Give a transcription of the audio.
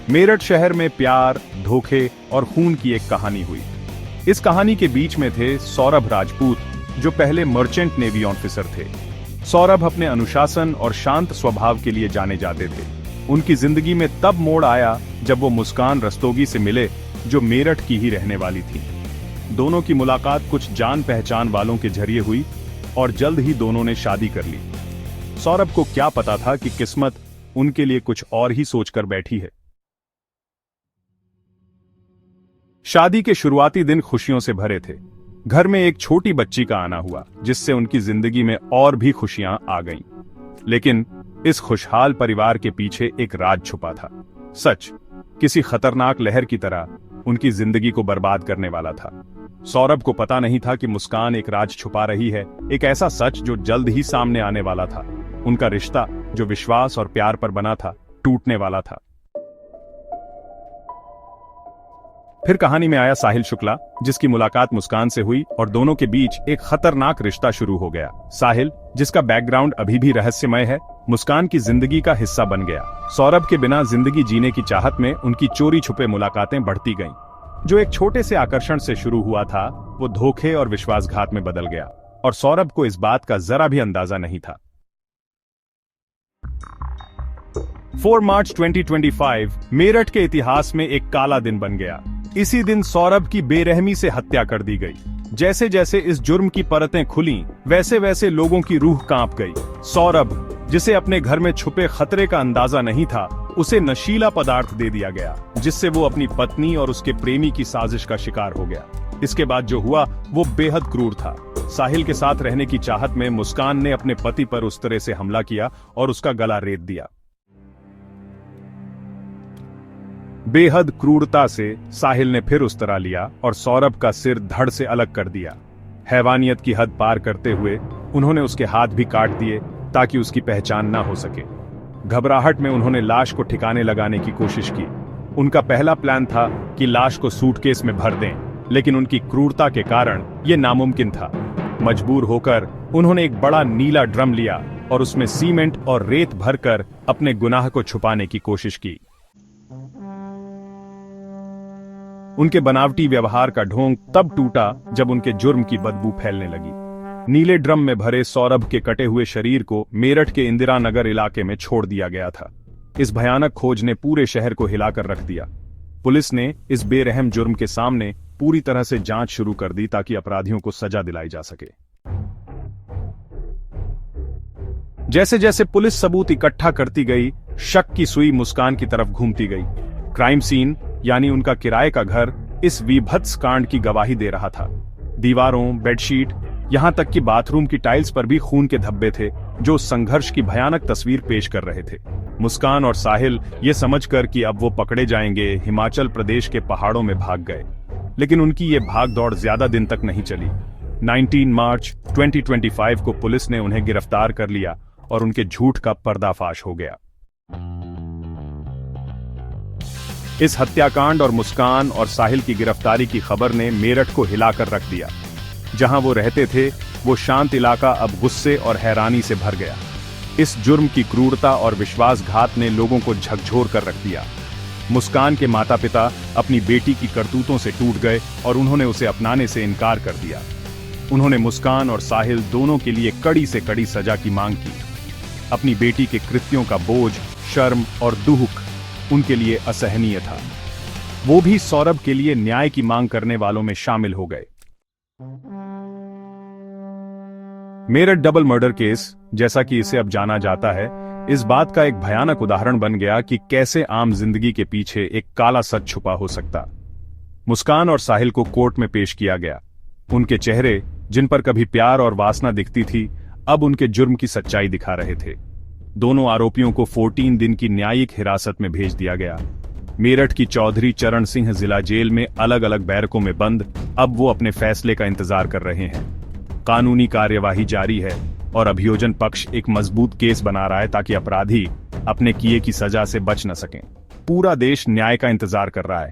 मेरठ शहर में प्यार, धोखे और खून की एक कहानी हुई। इस कहानी के बीच में थे सौरभ राजपूत, जो पहले मर्चेंट नेवी ऑफिसर थे। सौरभ अपने अनुशासन और शांत स्वभाव के लिए जाने जाते थे। उनकी जिंदगी में तब मोड़ आया जब वो मुस्कान रस्तोगी से मिले, जो मेरठ की ही रहने वाली थी। दोनों की मुलाकात कुछ जान पहचान वालों के जरिए हुई और जल्द ही दोनों ने शादी कर ली। सौरभ को क्या पता था कि किस्मत उनके लिए कुछ और ही सोचकर बैठी है। शादी के शुरुआती दिन खुशियों से भरे थे। घर में एक छोटी बच्ची का आना हुआ, जिससे उनकी जिंदगी में और भी खुशियां आ गईं। लेकिन इस खुशहाल परिवार के पीछे एक राज छुपा था। सच किसी खतरनाक लहर की तरह उनकी जिंदगी को बर्बाद करने वाला था। सौरभ को पता नहीं था कि मुस्कान एक राज छुपा रही है, एक ऐसा सच जो जल्द ही सामने आने वाला था। उनका रिश्ता, जो विश्वास और प्यार पर बना था, टूटने वाला था। फिर कहानी में आया साहिल शुक्ला, जिसकी मुलाकात मुस्कान से हुई और दोनों के बीच एक खतरनाक रिश्ता शुरू हो गया। साहिल, जिसका बैकग्राउंड अभी भी रहस्यमय है, मुस्कान की जिंदगी का हिस्सा बन गया। सौरभ के बिना जिंदगी जीने की चाहत में उनकी चोरी छुपे मुलाकातें बढ़ती गईं। जो एक छोटे से आकर्षण से शुरू हुआ था, वो धोखे और विश्वासघात में बदल गया, और सौरभ को इस बात का जरा भी अंदाजा नहीं था। 4 मार्च 2025 मेरठ के इतिहास में एक काला दिन बन गया। इसी दिन सौरभ की बेरहमी से हत्या कर दी गई। जैसे जैसे इस जुर्म की परतें खुलीं, वैसे वैसे लोगों की रूह कांप गई। सौरभ, जिसे अपने घर में छुपे खतरे का अंदाजा नहीं था, उसे नशीला पदार्थ दे दिया गया, जिससे वो अपनी पत्नी और उसके प्रेमी की साजिश का शिकार हो गया। इसके बाद जो हुआ वो बेहद क्रूर था। साहिल के साथ रहने की चाहत में मुस्कान ने अपने पति पर उस तरह से हमला किया और उसका गला रेत दिया। बेहद क्रूरता से साहिल ने फिर उस तरह लिया और सौरभ का सिर धड़ से अलग कर दिया। हैवानियत की हद पार करते हुए उन्होंने उसके हाथ भी काट दिए ताकि उसकी पहचान ना हो सके। घबराहट में उन्होंने लाश को ठिकाने लगाने की कोशिश की। उनका पहला प्लान था कि लाश को सूटकेस में भर दें, लेकिन उनकी क्रूरता के कारण यह नामुमकिन था। मजबूर होकर उन्होंने एक बड़ा नीला ड्रम लिया और उसमें सीमेंट और रेत भरकर अपने गुनाह को छुपाने की कोशिश की। उनके बनावटी व्यवहार का ढोंग तब टूटा जब उनके जुर्म की बदबू फैलने लगी। नीले ड्रम में भरे सौरभ के कटे हुए शरीर को मेरठ के इंदिरा नगर इलाके में छोड़ दिया गया था। इस भयानक खोज ने पूरे शहर को हिलाकर रख दिया। पुलिस ने इस बेरहम जुर्म के सामने पूरी तरह से जांच शुरू कर दी ताकि अपराधियों को सजा दिलाई जा सके। जैसे जैसे पुलिस सबूत इकट्ठा करती गई, शक की सुई मुस्कान की तरफ घूमती गई। क्राइम सीन, यानी उनका किराए का घर, इस विभत्स कांड की गवाही दे रहा था। दीवारों, बेडशीट, यहां तक कि बाथरूम की टाइल्स पर भी खून के धब्बे थे, जो संघर्ष की भयानक तस्वीर पेश कर रहे थे। मुस्कान और साहिल ये समझकर कि अब वो पकड़े जाएंगे, हिमाचल प्रदेश के पहाड़ों में भाग गए। लेकिन उनकी ये भागदौड़ ज्यादा दिन तक नहीं चली। 19 मार्च 2025 को पुलिस ने उन्हें गिरफ्तार कर लिया और उनके झूठ का पर्दाफाश हो गया। इस हत्याकांड और मुस्कान और साहिल की गिरफ्तारी की खबर ने मेरठ को हिलाकर रख दिया। जहां वो रहते थे, वो शांत इलाका अब गुस्से और हैरानी से भर गया। इस जुर्म की क्रूरता और विश्वासघात ने लोगों को झकझोर कर रख दिया। मुस्कान के माता पिता अपनी बेटी की करतूतों से टूट गए और उन्होंने उसे अपनाने से इनकार कर दिया। उन्होंने मुस्कान और साहिल दोनों के लिए कड़ी से कड़ी सजा की मांग की। अपनी बेटी के कृत्यों का बोझ, शर्म और दुख उनके लिए असहनीय था। वो भी सौरभ के लिए न्याय की मांग करने वालों में शामिल हो गए। मेरठ डबल मर्डर केस, जैसा कि इसे अब जाना जाता है, इस बात का एक भयानक उदाहरण बन गया कि कैसे आम जिंदगी के पीछे एक काला सच छुपा हो सकता। मुस्कान और साहिल को कोर्ट में पेश किया गया। उनके चेहरे, जिन पर कभी प्यार और वासना दिखती थी, अब उनके जुर्म की सच्चाई दिखा रहे थे। दोनों आरोपियों को 14 दिन की न्यायिक हिरासत में भेज दिया गया। मेरठ की चौधरी चरण सिंह जिला जेल में अलग अलग बैरकों में बंद अब वो अपने फैसले का इंतजार कर रहे हैं। कानूनी कार्यवाही जारी है और अभियोजन पक्ष एक मजबूत केस बना रहा है ताकि अपराधी अपने किए की सजा से बच न सकें। पूरा देश न्याय का इंतजार कर रहा है।